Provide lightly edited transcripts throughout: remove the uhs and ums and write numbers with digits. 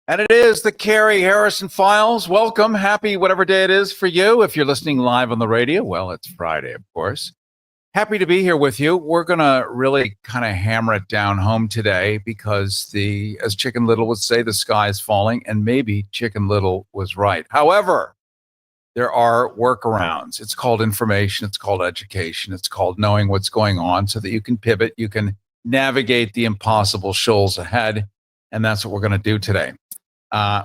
And it is the Carrie Harrison Files. Welcome. Happy whatever day it is for you. If you're listening live on the radio, well, it's Friday, of course. Happy to be here with you. We're going to really kind of hammer it down home today because as Chicken Little would say, the sky is falling, and maybe Chicken Little was right. However, there are workarounds. It's called information. It's called education. It's called knowing what's going on so that you can pivot. You can navigate the impossible shoals ahead. And that's what we're going to do today.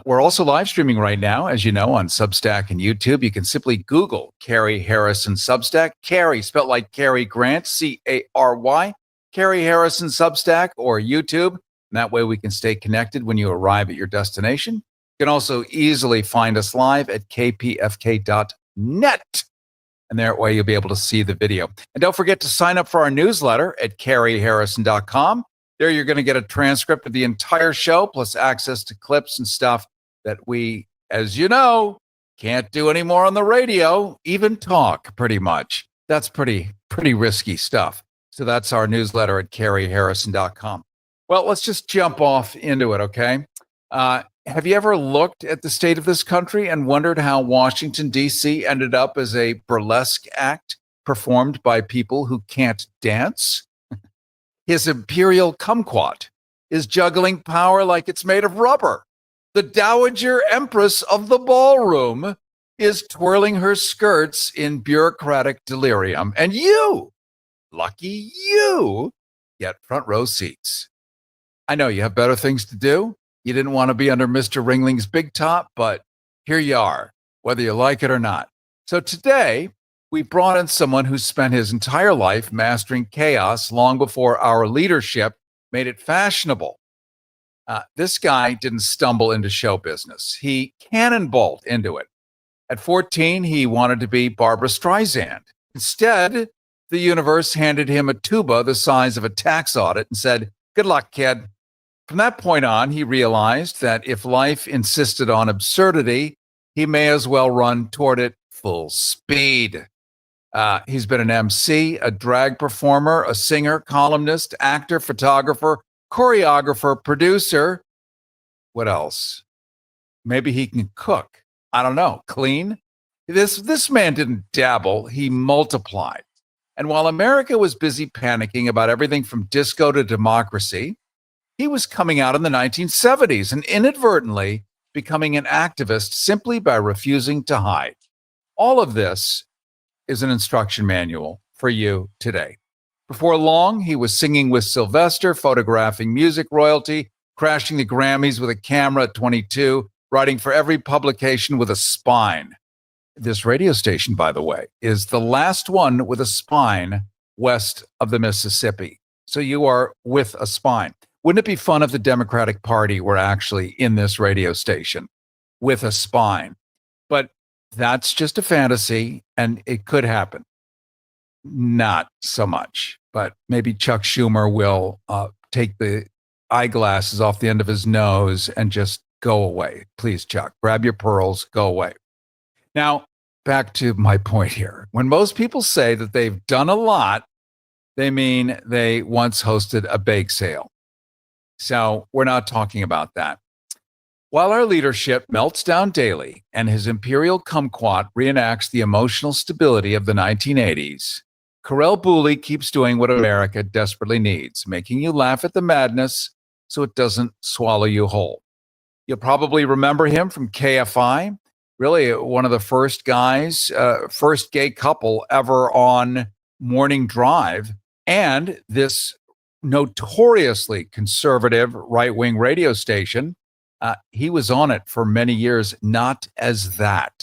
We're also live streaming right now, as you know, on Substack and YouTube. You can simply Google Carrie Harrison Substack. Carrie, spelled like Cary Grant, C-A-R-Y. Carrie Harrison Substack or YouTube. And that way we can stay connected when you arrive at your destination. You can also easily find us live at kpfk.net. And that way you'll be able to see the video. And don't forget to sign up for our newsletter at carrieharrison.com. There you're going to get a transcript of the entire show, plus access to clips and stuff that we, as you know, can't do anymore on the radio, even talk pretty much. That's pretty risky stuff. So that's our newsletter at carrieharrison.com. Well, let's just jump off into it, okay? Have you ever looked at the state of this country and wondered how Washington, D.C. ended up as a burlesque act performed by people who can't dance? His imperial kumquat is juggling power like it's made of rubber. The Dowager Empress of the ballroom is twirling her skirts in bureaucratic delirium. And you, lucky you, get front row seats. I know you have better things to do. You didn't want to be under Mr. Ringling's big top, but here you are, whether you like it or not. So today, we brought in someone who spent his entire life mastering chaos long before our leadership made it fashionable. This guy didn't stumble into show business. He cannonballed into it. At 14, he wanted to be Barbra Streisand. Instead, the universe handed him a tuba the size of a tax audit and said, "Good luck, kid." From that point on, he realized that if life insisted on absurdity, he may as well run toward it full speed. He's been an MC, a drag performer, a singer, columnist, actor, photographer, choreographer, producer. What else? Maybe he can cook. I don't know. Clean? This man didn't dabble. He multiplied. And while America was busy panicking about everything from disco to democracy, he was coming out in the 1970s and inadvertently becoming an activist simply by refusing to hide. All of this is an instruction manual for you today. Before long, he was singing with Sylvester, photographing music royalty, crashing the Grammys with a camera at 22, writing for every publication with a spine. This radio station, by the way, is the last one with a spine west of the Mississippi. So you are with a spine. Wouldn't it be fun if the Democratic Party were actually in this radio station with a spine? But that's just a fantasy, and it could happen. Not so much, but maybe Chuck Schumer will take the eyeglasses off the end of his nose and just go away. Please, Chuck, grab your pearls, go away. Now, back to my point here. When most people say that they've done a lot, they mean they once hosted a bake sale. So we're not talking about that. While our leadership melts down daily and his imperial kumquat reenacts the emotional stability of the 1980s, Karel Booley keeps doing what America desperately needs, making you laugh at the madness so it doesn't swallow you whole. You'll probably remember him from KFI, really one of the first guys, first gay couple ever on Morning Drive, and this notoriously conservative right-wing radio station. He was on it for many years, not as that.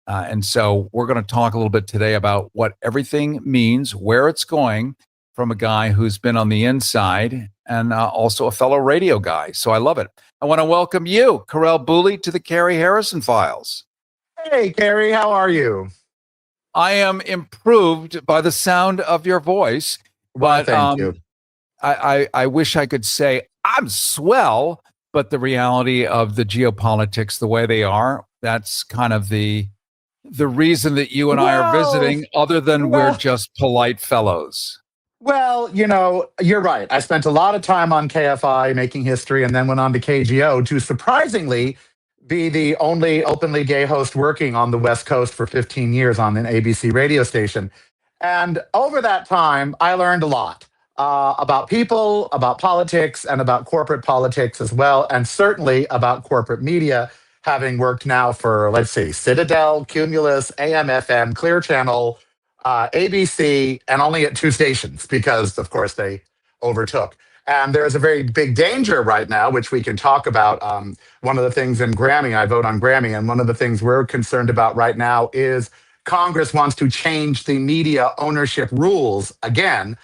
And so we're going to talk a little bit today about what everything means, where it's going, from a guy who's been on the inside and also a fellow radio guy. So I love it. I want to welcome you, Karel Booley, to the Carrie Harrison Files. Hey, Carrie, how are you? I am improved by the sound of your voice. Well, thank you. I wish I could say I'm swell, but the reality of the geopolitics, the way they are, that's kind of the reason that you and I are visiting, other than we're just polite fellows. Well, you're right. I spent a lot of time on KFI making history and then went on to KGO to surprisingly be the only openly gay host working on the West Coast for 15 years on an ABC radio station. And over that time, I learned a lot about people, about politics, and about corporate politics as well, and certainly about corporate media, having worked now for, let's see, Citadel, Cumulus, AM/FM, Clear Channel, ABC, and only at two stations because, of course, they overtook. And there's a very big danger right now, which we can talk about. One of the things in Grammy, I vote on Grammy, and one of the things we're concerned about right now is Congress wants to change the media ownership rules again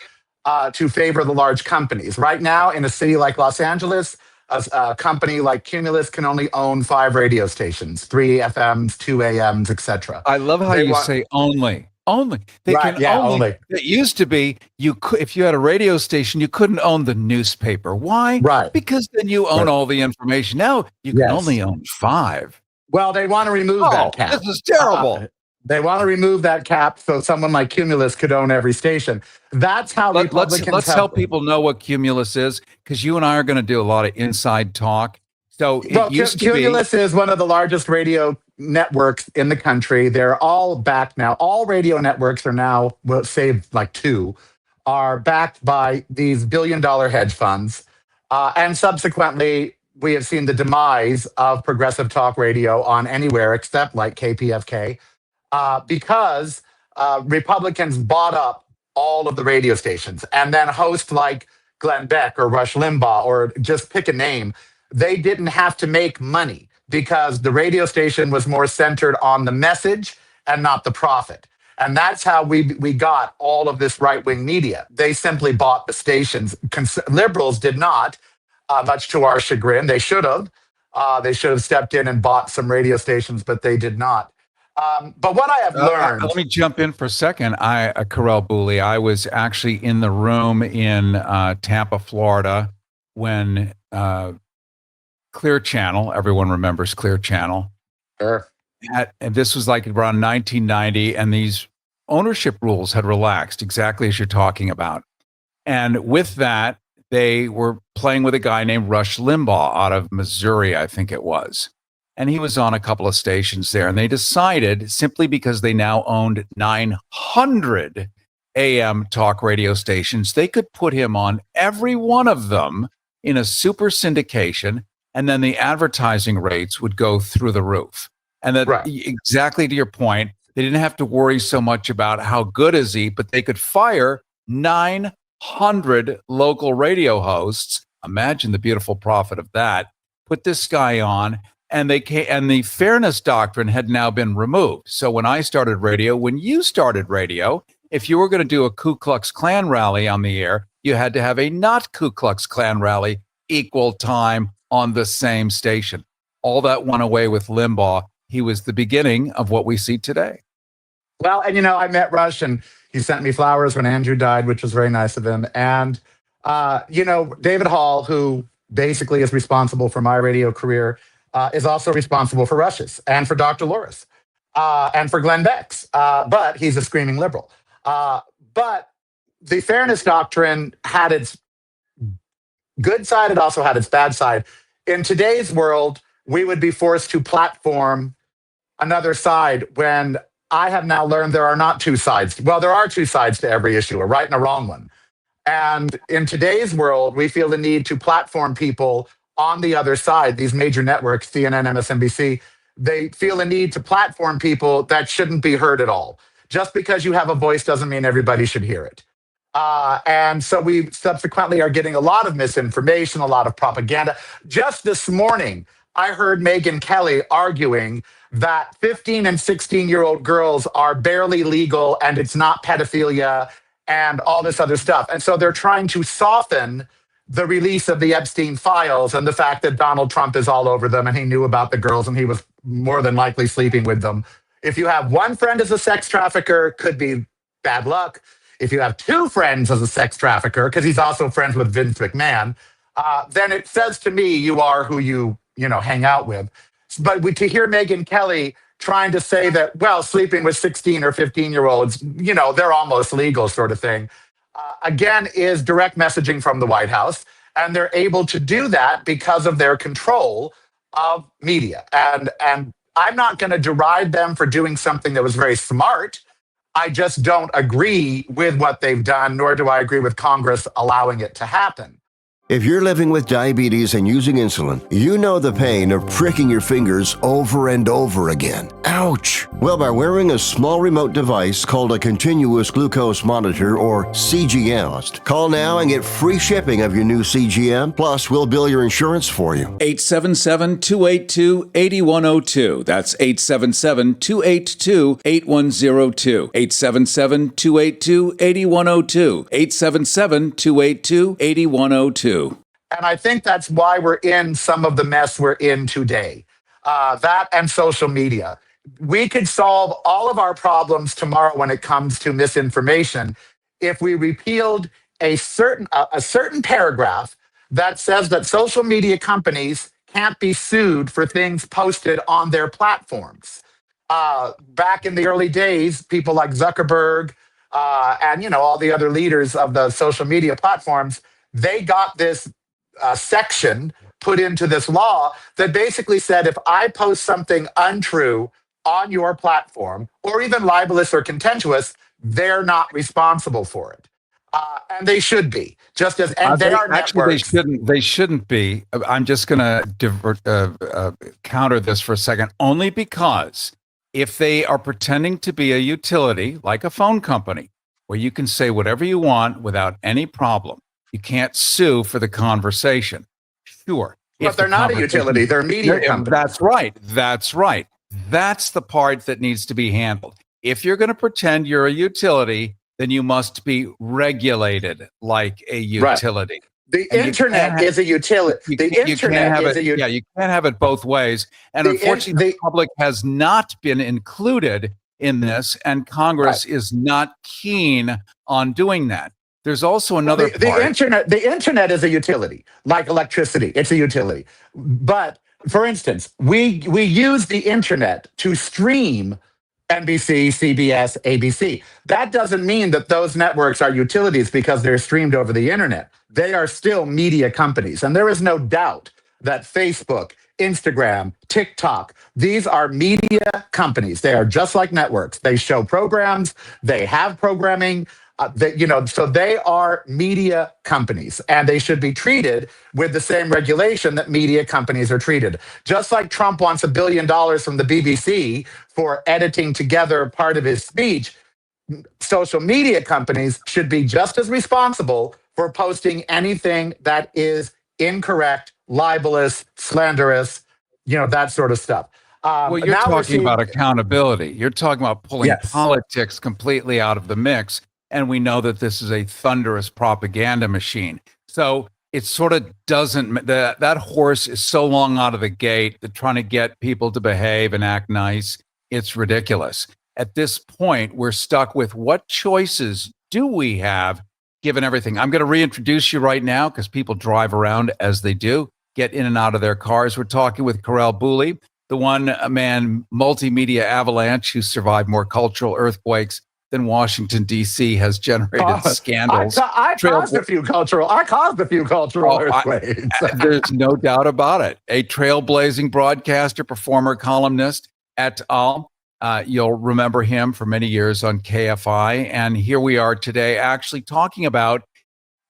to favor the large companies. Right now, in a city like Los Angeles, a company like Cumulus can only own 5 radio stations, 3 FMs, 2 AMs, etc. I love how you say only. Only they Right, can yeah, only. only. It used to be you could, if you had a radio station, you couldn't own the newspaper. Why? Right. Because then you own Right. all the information. Now you can Yes. only own 5. Well, they want to remove that cap. This is terrible. They want to remove that cap so someone like Cumulus could own every station. That's how Republicans Let's help people know what Cumulus is, because you and I are going to do a lot of inside talk. So it used to be Cumulus is one of the largest radio networks in the country. They're all backed now. All radio networks are now, well, save like 2, are backed by these billion-dollar hedge funds. And subsequently, we have seen the demise of progressive talk radio on anywhere except like KPFK because Republicans bought up all of the radio stations, and then hosts like Glenn Beck or Rush Limbaugh, or just pick a name, they didn't have to make money because the radio station was more centered on the message and not the profit. And that's how we got all of this right-wing media. They simply bought the stations. Liberals did not, much to our chagrin. They should have. They should have stepped in and bought some radio stations, but they did not. But what I have learned. Let me jump in for a second. Karel Booley, I was actually in the room in Tampa, Florida, when Clear Channel, everyone remembers Clear Channel. Sure. And this was like around 1990, and these ownership rules had relaxed exactly as you're talking about. And with that, they were playing with a guy named Rush Limbaugh out of Missouri, I think it was. And he was on a couple of stations there. And they decided, simply because they now owned 900 AM talk radio stations, they could put him on every one of them in a super syndication. And then the advertising rates would go through the roof. And that, right, exactly to your point, they didn't have to worry so much about how good is he, but they could fire 900 local radio hosts. Imagine the beautiful profit of that. Put this guy on, and the fairness doctrine had now been removed. So when I started radio, when you started radio, if you were going to do a Ku Klux Klan rally on the air, you had to have a not Ku Klux Klan rally equal time on the same station. All that went away with Limbaugh. He was the beginning of what we see today. Well, and I met Rush, and he sent me flowers when Andrew died, which was very nice of him. And, David Hall, who basically is responsible for my radio career, is also responsible for Rush's and for Dr. Loris and for Glenn Beck's. But he's a screaming liberal. But the fairness doctrine had its good side. It also had its bad side. In today's world, we would be forced to platform another side when I have now learned there are not two sides. Well, there are two sides to every issue, a right and a wrong one. And in today's world, we feel the need to platform people on the other side. These major networks, CNN, MSNBC, they feel a need to platform people that shouldn't be heard at all. Just because you have a voice doesn't mean everybody should hear it. And so we subsequently are getting a lot of misinformation, a lot of propaganda. Just this morning, I heard Megyn Kelly arguing that 15 and 16-year-old girls are barely legal and it's not pedophilia and all this other stuff. And so they're trying to soften the release of the Epstein files and the fact that Donald Trump is all over them and he knew about the girls and he was more than likely sleeping with them. If you have one friend as a sex trafficker, could be bad luck. If you have 2 friends as a sex trafficker, because he's also friends with Vince McMahon, then it says to me you are who you hang out with. But to hear Megyn Kelly trying to say that, well, sleeping with 16 or 15-year-olds, they're almost legal sort of thing. again, is direct messaging from the White House. And they're able to do that because of their control of media. And I'm not going to deride them for doing something that was very smart. I just don't agree with what they've done, nor do I agree with Congress allowing it to happen. If you're living with diabetes and using insulin, you know the pain of pricking your fingers over and over again. Ouch! Well, by wearing a small remote device called a continuous glucose monitor, or CGM, call now and get free shipping of your new CGM, plus we'll bill your insurance for you. 877-282-8102. That's 877-282-8102. 877-282-8102. 877-282-8102. And I think that's why we're in some of the mess we're in today. That and social media. We could solve all of our problems tomorrow when it comes to misinformation if we repealed a certain paragraph that says that social media companies can't be sued for things posted on their platforms. Back in the early days, people like Zuckerberg and all the other leaders of the social media platforms, they got this section put into this law that basically said if I post something untrue on your platform, or even libelous or contentious, they're not responsible for it. And they should be, just as and they are networks. They shouldn't be. I'm just going to counter this for a second, only because if they are pretending to be a utility, like a phone company, where you can say whatever you want without any problem, you can't sue for the conversation. Sure. But they're not a utility. They're media companies. That's right. That's right. That's the part that needs to be handled. If you're going to pretend you're a utility, then you must be regulated like a utility. Right. The internet is a utility. The internet is a utility. Yeah, you can't have it both ways. And unfortunately, the public has not been included in this, and Congress is not keen on doing that. There's also another part. The internet is a utility, like electricity. It's a utility. But for instance, we use the internet to stream NBC, CBS, ABC. That doesn't mean that those networks are utilities because they're streamed over the internet. They are still media companies. And there is no doubt that Facebook, Instagram, TikTok, these are media companies. They are just like networks. They show programs, they have programming. So they are media companies, and they should be treated with the same regulation that media companies are treated. Just like Trump wants $1 billion from the BBC for editing together part of his speech, social media companies should be just as responsible for posting anything that is incorrect, libelous, slanderous, that sort of stuff. Well, you're talking about accountability. You're talking about pulling politics completely out of the mix. And we know that this is a thunderous propaganda machine. So it sort of doesn't, that horse is so long out of the gate that trying to get people to behave and act nice, it's ridiculous. At this point, we're stuck with what choices do we have given everything? I'm going to reintroduce you right now because people drive around as they do, get in and out of their cars. We're talking with Karel Booley, the one-man multimedia avalanche who survived more cultural earthquakes than Washington, D.C. has generated scandals. I caused a few cultural earthquakes. There's no doubt about it. A trailblazing broadcaster, performer, columnist, et al. You'll remember him for many years on KFI. And here we are today actually talking about,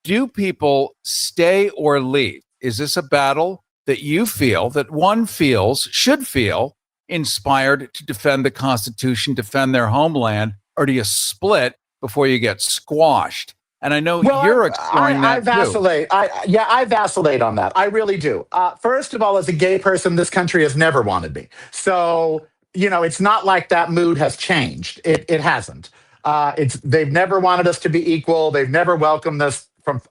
do people stay or leave? Is this a battle that you feel, that one should feel inspired to defend the Constitution, defend their homeland? Or do you split before you get squashed? And I know you're exploring that too. I vacillate on that. I really do. First of all, as a gay person, this country has never wanted me. So, it's not like that mood has changed. It hasn't. They've never wanted us to be equal. They've never welcomed us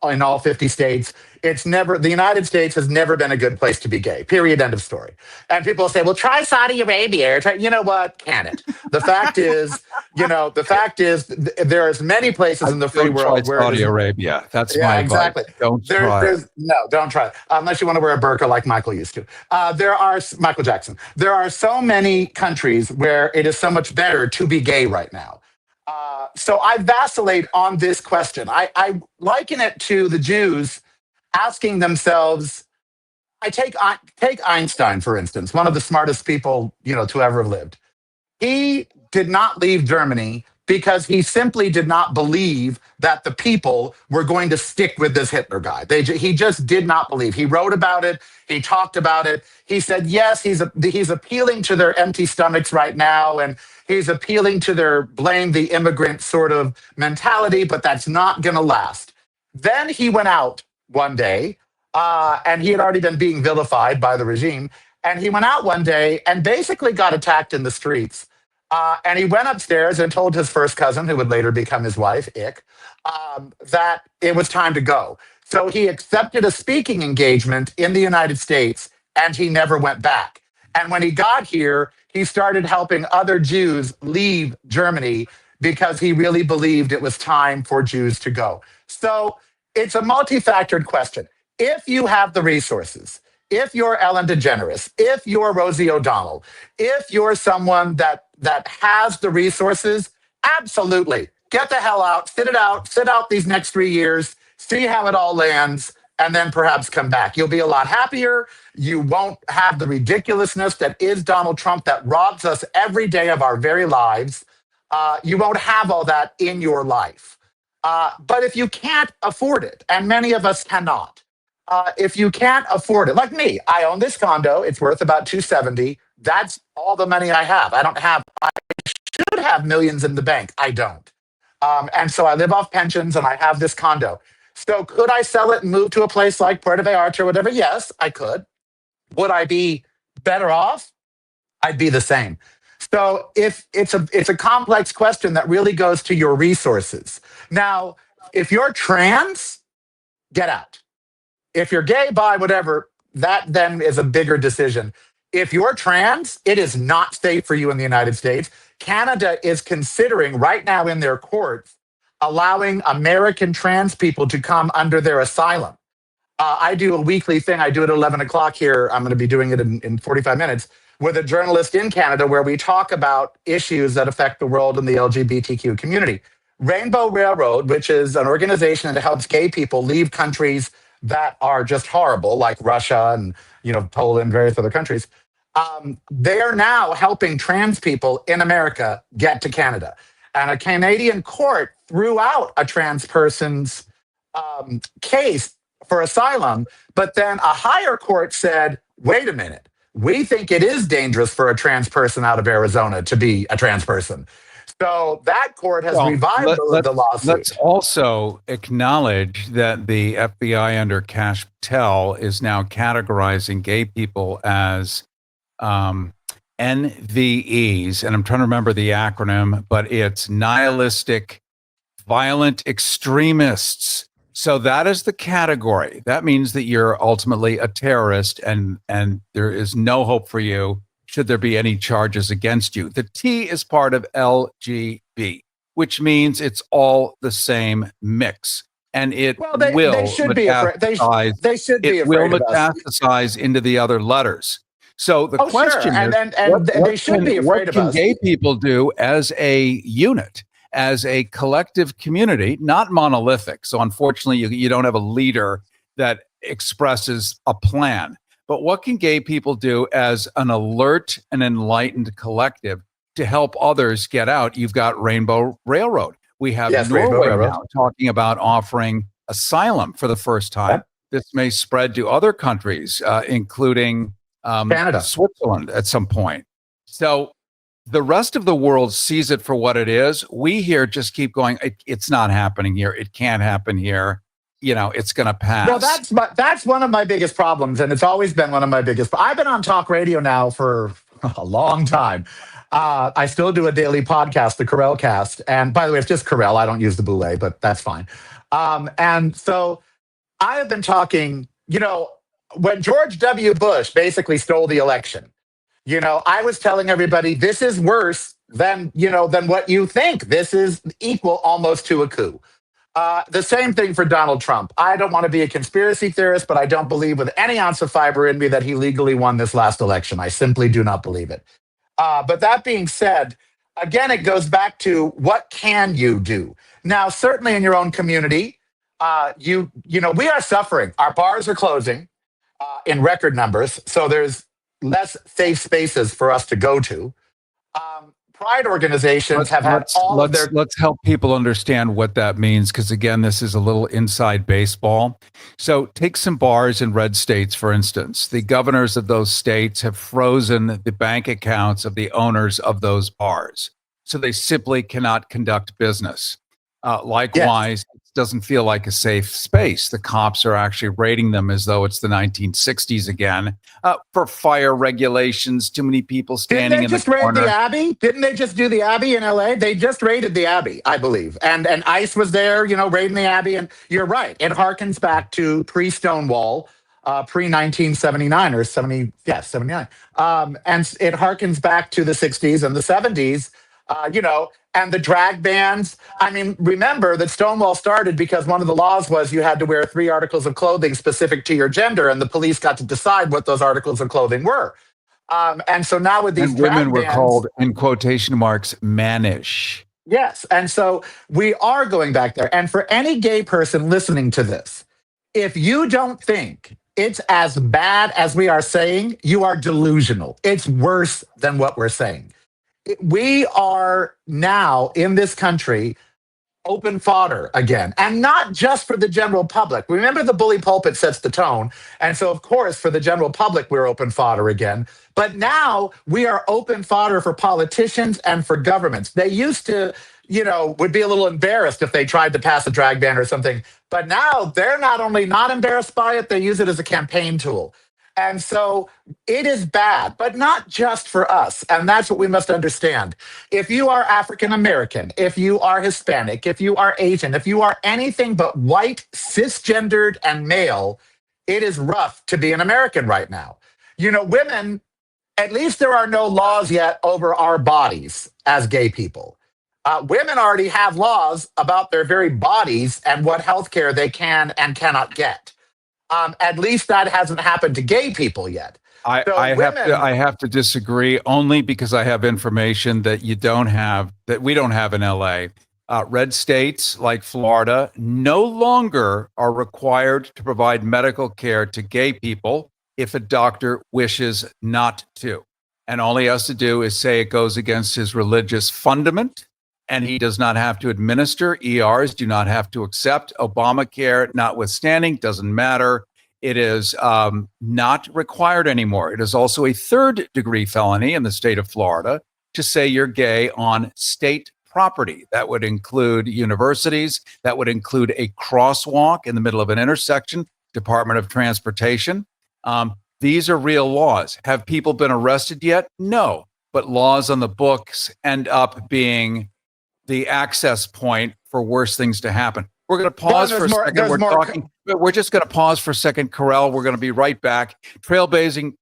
in all 50 states. The United States has never been a good place to be gay, period, end of story. And people say, well, try Saudi Arabia. You know what? Can it? The fact is, there are as many places in the free world where Saudi Arabia. That's my exactly. advice. Don't try it. Don't try it. Unless you want to wear a burqa like Michael used to. Michael Jackson. There are so many countries where it is so much better to be gay right now. So I vacillate on this question. I liken it to the Jews asking themselves. Take Einstein, for instance, one of the smartest people to ever have lived. He did not leave Germany because he simply did not believe that the people were going to stick with this Hitler guy. He just did not believe. He wrote about it. He talked about it. He said, yes, he's appealing to their empty stomachs right now, and he's appealing to their blame the immigrant sort of mentality, but that's not going to last. Then he went out one day, and he had already been being vilified by the regime. And he went out one day and basically got attacked in the streets. And he went upstairs and told his first cousin, who would later become his wife, that it was time to go. So he accepted a speaking engagement in the United States, and he never went back. And when he got here, he started helping other Jews leave Germany because he really believed it was time for Jews to go. So it's a multifactored question. If you have the resources, if you're Ellen DeGeneres, if you're Rosie O'Donnell, if you're someone that has the resources, absolutely. Get the hell out, sit out these next 3 years, see how it all lands, and then perhaps come back. You'll be a lot happier. You won't have the ridiculousness that is Donald Trump that robs us every day of our very lives. You won't have all that in your life. But if you can't afford it, and many of us cannot, if you can't afford it, like me, I own this condo. It's worth about $270. That's all the money I have. I should have millions in the bank. I don't. And so I live off pensions and I have this condo. So could I sell it and move to a place like Puerto Vallarta or whatever? Yes, I could. Would I be better off? I'd be the same. So if it's a complex question that really goes to your resources. Now, if you're trans, get out. If you're gay, bi, whatever, that then is a bigger decision. If you're trans, it is not safe for you in the United States. Canada is considering right now in their courts allowing American trans people to come under their asylum. I do a weekly thing. I do it at 11 o'clock here. I'm going to be doing it in 45 minutes with a journalist in Canada where we talk about issues that affect the world and the LGBTQ community. Rainbow Railroad, which is an organization that helps gay people leave countries that are just horrible, like Russia and Poland, various other countries. They are now helping trans people in America get to Canada. And a Canadian court threw out a trans person's case for asylum, but then a higher court said, wait a minute, we think it is dangerous for a trans person out of Arizona to be a trans person. So that court has revived the lawsuit. Let's also acknowledge that the FBI under Kash Patel is now categorizing gay people as NVEs, and I'm trying to remember the acronym, but it's nihilistic, violent extremists. So that is the category. That means that you're ultimately a terrorist, and there is no hope for you should there be any charges against you. The T is part of LGB, which means it's all the same mix. And it they should be afraid. They should be afraid. It will metastasize into the other letters. So the question is, they should be afraid of us. What can gay people do as a unit, as a collective community, not monolithic? So unfortunately, you don't have a leader that expresses a plan. But what can gay people do as an alert and enlightened collective to help others get out? You've got Rainbow Railroad. We have Norway now talking about offering asylum for the first time. Yep. This may spread to other countries, including Canada, Switzerland at some point. So the rest of the world sees it for what it is. We here just keep going, it's not happening here. It can't happen here. It's going to pass. Well, that's one of my biggest problems, and it's always been one of my biggest. I've been on talk radio now for a long time. I still do a daily podcast, the Karel Cast, and by the way, it's just Karel. I don't use the Boule, but that's fine. And so I have been talking. When George W. Bush basically stole the election, I was telling everybody this is worse than what you think. This is equal almost to a coup. The same thing for Donald Trump. I don't want to be a conspiracy theorist, but I don't believe with any ounce of fiber in me that he legally won this last election. I simply do not believe it. But that being said, again, it goes back to what can you do? Now, certainly in your own community, we are suffering. Our bars are closing in record numbers, so there's less safe spaces for us to go to. Pride organizations have had all of their. Let's help people understand what that means, because again, this is a little inside baseball. So take some bars in red states, for instance. The governors of those states have frozen the bank accounts of the owners of those bars, so they simply cannot conduct business. Likewise, it doesn't feel like a safe space. The cops are actually raiding them as though it's the 1960s again, for fire regulations, too many people standing in the corner. Didn't they just raid the Abbey? Didn't they just do the Abbey in LA? They just raided the Abbey, I believe. And ICE was there, raiding the Abbey. And you're right. It harkens back to pre-Stonewall, pre-1979 or 70, 79. And it harkens back to the 60s and the 70s, and the drag bans. I mean, remember that Stonewall started because one of the laws was you had to wear 3 articles of clothing specific to your gender, and the police got to decide what those articles of clothing were. And so now with these and women were bans, called, in quotation marks, mannish. Yes. And so we are going back there. And for any gay person listening to this, if you don't think it's as bad as we are saying, you are delusional. It's worse than what we're saying. We are now in this country open fodder again, and not just for the general public. Remember, the bully pulpit sets the tone. And so, of course, for the general public, we're open fodder again. But now we are open fodder for politicians and for governments. They used to, would be a little embarrassed if they tried to pass a drag ban or something. But now they're not only not embarrassed by it, they use it as a campaign tool. And so it is bad, but not just for us. And that's what we must understand. If you are African American, if you are Hispanic, if you are Asian, if you are anything but white, cisgendered, and male, it is rough to be an American right now. Women, at least there are no laws yet over our bodies as gay people. Women already have laws about their very bodies and what health care they can and cannot get. At least that hasn't happened to gay people yet. I have to disagree, only because I have information that we don't have in LA. Red states like Florida no longer are required to provide medical care to gay people if a doctor wishes not to. And all he has to do is say it goes against his religious fundament, and he does not have to administer. ERs do not have to accept. Obamacare notwithstanding, doesn't matter. It is not required anymore. It is also a 3rd-degree felony in the state of Florida to say you're gay on state property. That would include universities. That would include a crosswalk in the middle of an intersection, Department of Transportation. These are real laws. Have people been arrested yet? No. But laws on the books end up being the access point for worse things to happen. We're going to pause for a second. We're just going to pause for a second, Karel. We're going to be right back. Trailblazing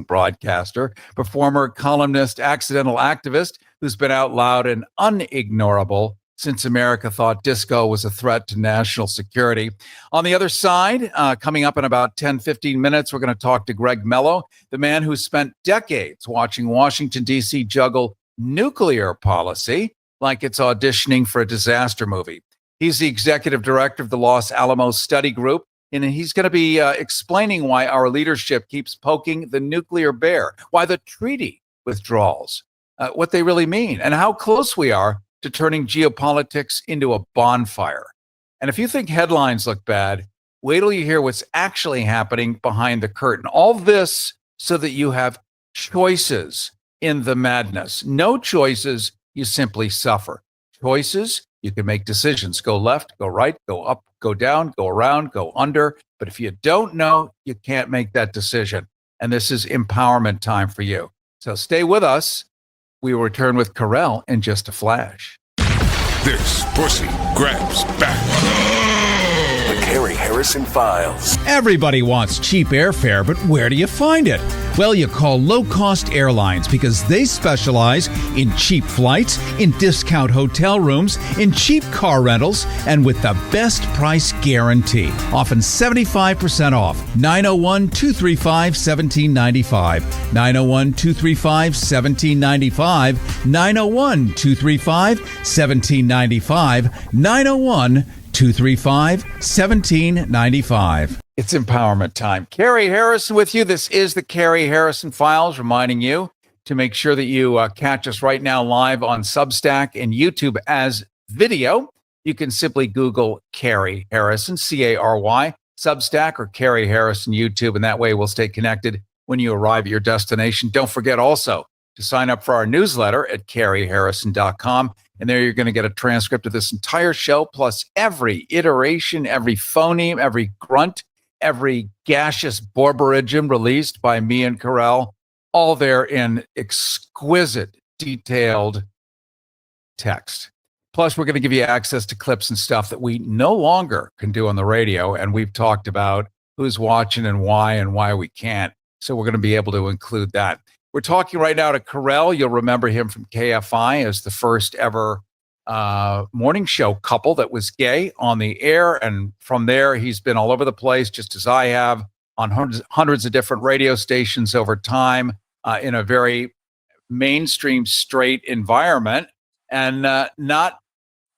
broadcaster, performer, columnist, accidental activist who's been out loud and unignorable since America thought disco was a threat to national security. On the other side, coming up in about 10, 15 minutes, we're going to talk to Greg Mello, the man who spent decades watching Washington, D.C. juggle nuclear policy like it's auditioning for a disaster movie. He's the executive director of the Los Alamos Study Group, and he's going to be explaining why our leadership keeps poking the nuclear bear, why the treaty withdrawals, what they really mean, and how close we are to turning geopolitics into a bonfire. And if you think headlines look bad, wait till you hear what's actually happening behind the curtain. All this so that you have choices in the madness. No choices, you simply suffer. Choices, you can make decisions. Go left, go right, go up, go down, go around, go under. But if you don't know, you can't make that decision. And this is empowerment time for you. So stay with us. We will return with Karel in just a flash. This pussy grabs back. The Carrie Harris Harrison Files. Everybody wants cheap airfare, but where do you find it? Well, you call low-cost airlines because they specialize in cheap flights, in discount hotel rooms, in cheap car rentals, and with the best price guarantee. Often 75% off. 901-235-1795. 901-235-1795. 901-235-1795. 901-235-1795. It's empowerment time. Carrie Harrison with you. This is the Carrie Harrison Files, reminding you to make sure that you catch us right now live on Substack and YouTube as video. You can simply Google Carrie Harrison, C-A-R-Y, Substack, or Carrie Harrison YouTube, and that way we'll stay connected when you arrive at your destination. Don't forget also to sign up for our newsletter at carrieharrison.com. And there you're going to get a transcript of this entire show, plus every iteration, every phoneme, every grunt, every gaseous borborygm released by me and Karel, all there in exquisite, detailed text. Plus, we're going to give you access to clips and stuff that we no longer can do on the radio. And we've talked about who's watching and why we can't. So we're going to be able to include that. We're talking right now to Karel. You'll remember him from KFI as the first ever morning show couple that was gay on the air. And from there, he's been all over the place, just as I have, on hundreds of different radio stations over time, in a very mainstream, straight environment, and not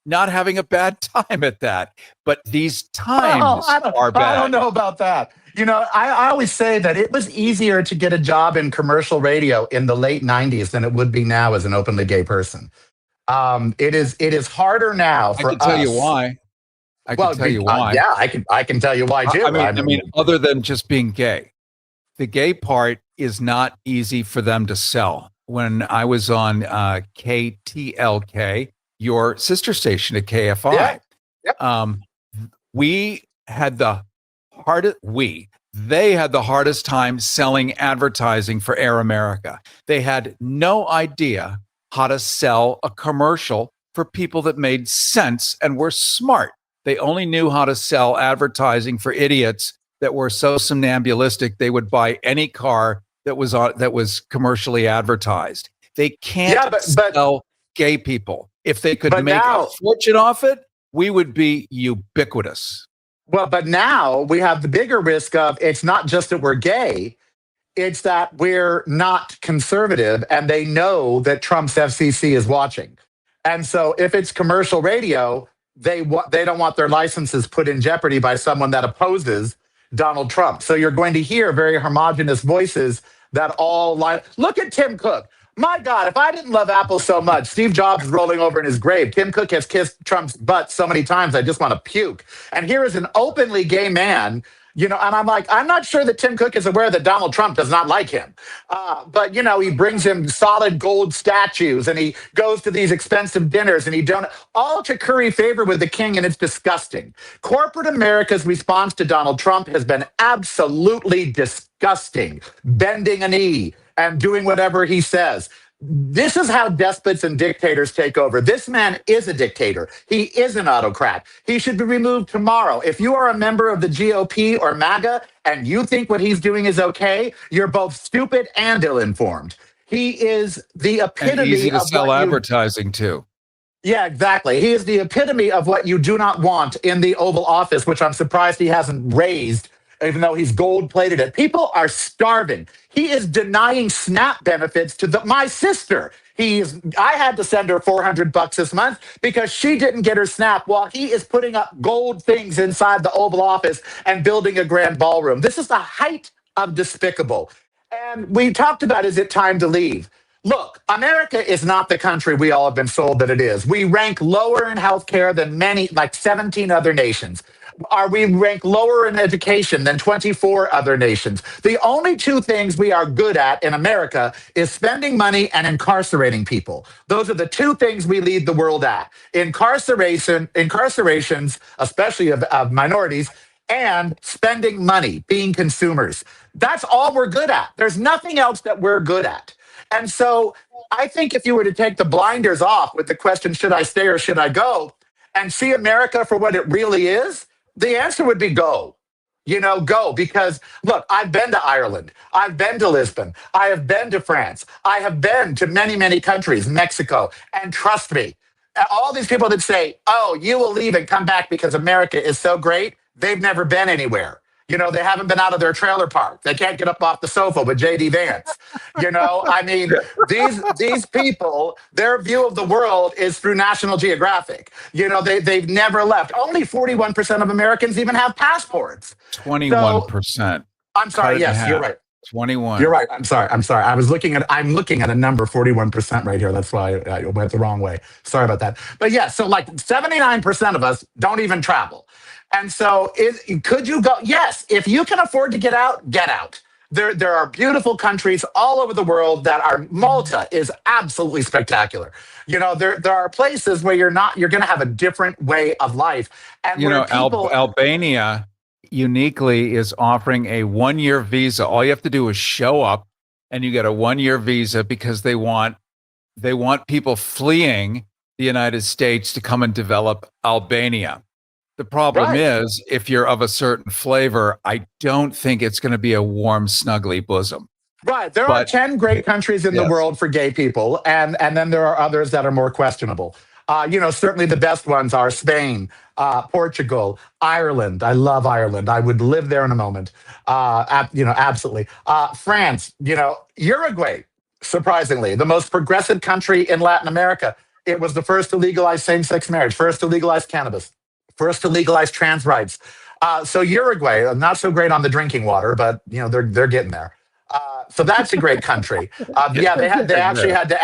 having a bad time at that. But these times are bad. I don't know about that. You know, I always say that it was easier to get a job in commercial radio in the late 90s than it would be now as an openly gay person. It is harder now for us. I can tell you why. I can tell you why. Yeah, I can tell you why too. I mean, other than just being gay, the gay part is not easy for them to sell. When I was on KTLK, your sister station at KFI, yeah. Yep. we had the hardest. They had the hardest time selling advertising for Air America. They had no idea how to sell a commercial for people that made sense and were smart. They only knew how to sell advertising for idiots that were so somnambulistic they would buy any car that was commercially advertised. They can't sell gay people. If they could make a fortune off it, we would be ubiquitous. Well, but now we have the bigger risk of it's not just that we're gay, it's that we're not conservative, and they know that Trump's FCC is watching. And so if it's commercial radio, they don't want their licenses put in jeopardy by someone that opposes Donald Trump. So you're going to hear very homogenous voices that all line. Look at Tim Cook. My God, if I didn't love Apple so much, Steve Jobs is rolling over in his grave. Tim Cook has kissed Trump's butt so many times, I just want to puke. And here is an openly gay man, you know, and I'm like, I'm not sure that Tim Cook is aware that Donald Trump does not like him. But, you know, he brings him solid gold statues and he goes to these expensive dinners and all to curry favor with the king. And it's disgusting. Corporate America's response to Donald Trump has been absolutely disgusting, bending a knee and doing whatever he says. This is how despots and dictators take over. This man is a dictator. He is an autocrat. He should be removed tomorrow. If you are a member of the GOP or MAGA and you think what he's doing is okay, you're both stupid and ill-informed. He is the epitome and easy to of sell advertising too. Yeah, exactly. He is the epitome of what you do not want in the Oval Office, which I'm surprised he hasn't raised, even though he's gold-plated it. People are starving. He is denying SNAP benefits to my sister. I had to send her $400 this month because she didn't get her SNAP while he is putting up gold things inside the Oval Office and building a grand ballroom. This is the height of despicable. And we talked about, is it time to leave? Look, America is not the country we all have been sold that it is. We rank lower in healthcare than like 17 other nations. We rank lower in education than 24 other nations. The only two things we are good at in America is spending money and incarcerating people. Those are the two things we lead the world at. Incarcerations, especially of minorities, and spending money, being consumers. That's all we're good at. There's nothing else that we're good at. And so I think if you were to take the blinders off with the question, should I stay or should I go, and see America for what it really is, The answer would be go. Go, because look, I've been to Ireland. I've been to Lisbon. I have been to France. I have been to many, many countries, Mexico. And trust me, all these people that say, oh, you will leave and come back because America is so great, they've never been anywhere. They haven't been out of their trailer park. They can't get up off the sofa with J.D. Vance. I mean, these people, their view of the world is through National Geographic. They've never left. Only 41% of Americans even have passports. 21%. I'm sorry. Yes, you're right. 21. You're right. I'm sorry. I'm looking at a number 41% right here. That's why I went the wrong way. Sorry about that. But yeah, so like 79% of us don't even travel. And so could you go? Yes. If you can afford to get out, get out. There are beautiful countries all over the world that are. Malta is absolutely spectacular. There are places where you're going to have a different way of life. And Albania uniquely is offering a 1-year visa. All you have to do is show up and you get a 1-year visa because they want people fleeing the United States to come and develop Albania. The problem is, if you're of a certain flavor, I don't think it's going to be a warm, snuggly bosom. Right. There are 10 great countries in the world for gay people, and then there are others that are more questionable. Certainly the best ones are Spain, Portugal, Ireland. I love Ireland. I would live there in a moment. Absolutely. France, Uruguay, surprisingly, the most progressive country in Latin America. It was the first to legalize same-sex marriage, first to legalize cannabis, first to legalize trans rights. So Uruguay, not so great on the drinking water, but they're getting there. So that's a great country. They actually had to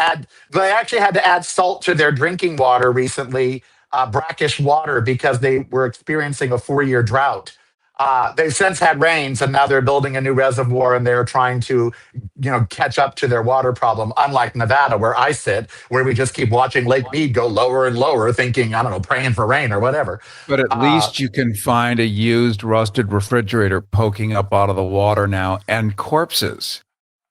add salt to their drinking water recently, brackish water, because they were experiencing a 4-year drought. They've since had rains, and now they're building a new reservoir, and they're trying to, catch up to their water problem. Unlike Nevada, where I sit, where we just keep watching Lake Mead go lower and lower, thinking, I don't know, praying for rain or whatever. But at least you can find a used rusted refrigerator poking up out of the water now, and corpses.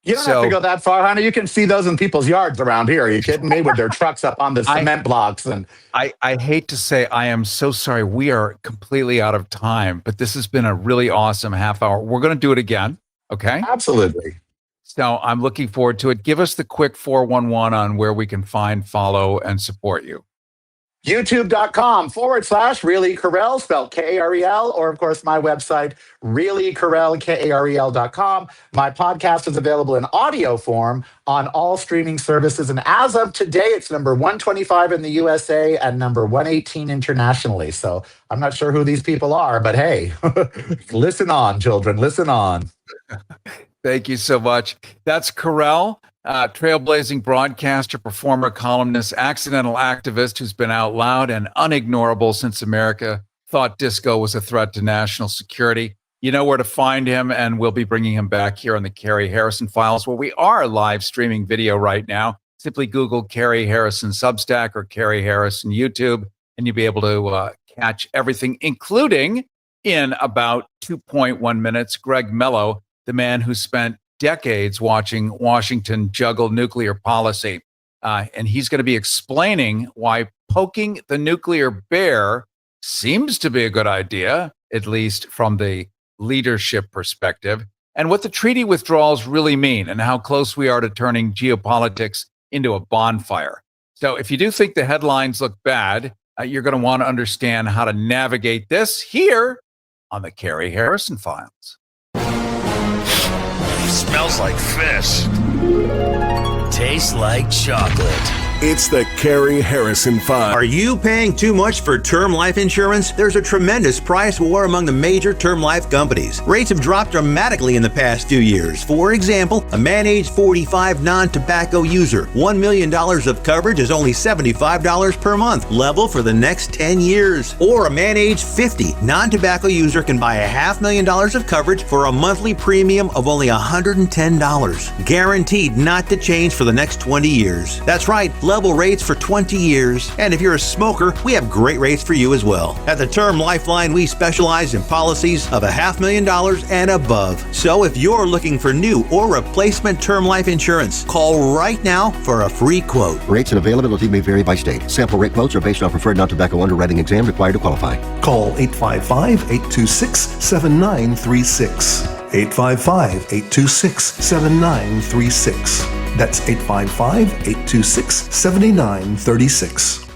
You don't have to go that far, honey. You can see those in people's yards around here. Are you kidding me? With their trucks up on the cement blocks. And I hate to say, I am so sorry. We are completely out of time, but this has been a really awesome half hour. We're going to do it again. Okay? Absolutely. So I'm looking forward to it. Give us the quick 411 on where we can find, follow, and support you. YouTube.com/Really Karel, spelled Karel, or of course my website, reallykarel, Karel.com. My podcast is available in audio form on all streaming services. And as of today, it's number 125 in the USA and number 118 internationally. So I'm not sure who these people are, but hey, listen on, children, listen on. Thank you so much. That's Karel. Trailblazing broadcaster, performer, columnist, accidental activist who's been out loud and unignorable since America thought disco was a threat to national security. You know where to find him, and we'll be bringing him back here on the Carrie Harrison Files, where we are live streaming video right now. Simply Google Carrie Harrison Substack or Carrie Harrison YouTube, and you'll be able to catch everything, including in about 2.1 minutes, Greg Mello, the man who spent decades watching Washington juggle nuclear policy. And he's going to be explaining why poking the nuclear bear seems to be a good idea, at least from the leadership perspective, and what the treaty withdrawals really mean and how close we are to turning geopolitics into a bonfire. So if you do think the headlines look bad, you're going to want to understand how to navigate this here on the Carrie Harrison Files. Smells like fish. Tastes like chocolate. It's the Carrie Harrison Files. Are you paying too much for term life insurance? There's a tremendous price war among the major term life companies. Rates have dropped dramatically in the past few years. For example, a man age 45 non-tobacco user, $1 million of coverage is only $75 per month, level for the next 10 years. Or a man age 50 non-tobacco user can buy $500,000 of coverage for a monthly premium of only $110, guaranteed not to change for the next 20 years. That's right. level rates for 20 years. And if you're a smoker, we have great rates for you as well. At the Term Lifeline, we specialize in policies of $500,000 and above. So if you're looking for new or replacement term life insurance, call right now for a free quote. Rates and availability may vary by state. Sample rate quotes are based on preferred non-tobacco underwriting exam required to qualify. Call 855-826-7936. 855-826-7936. That's 855-826-7936.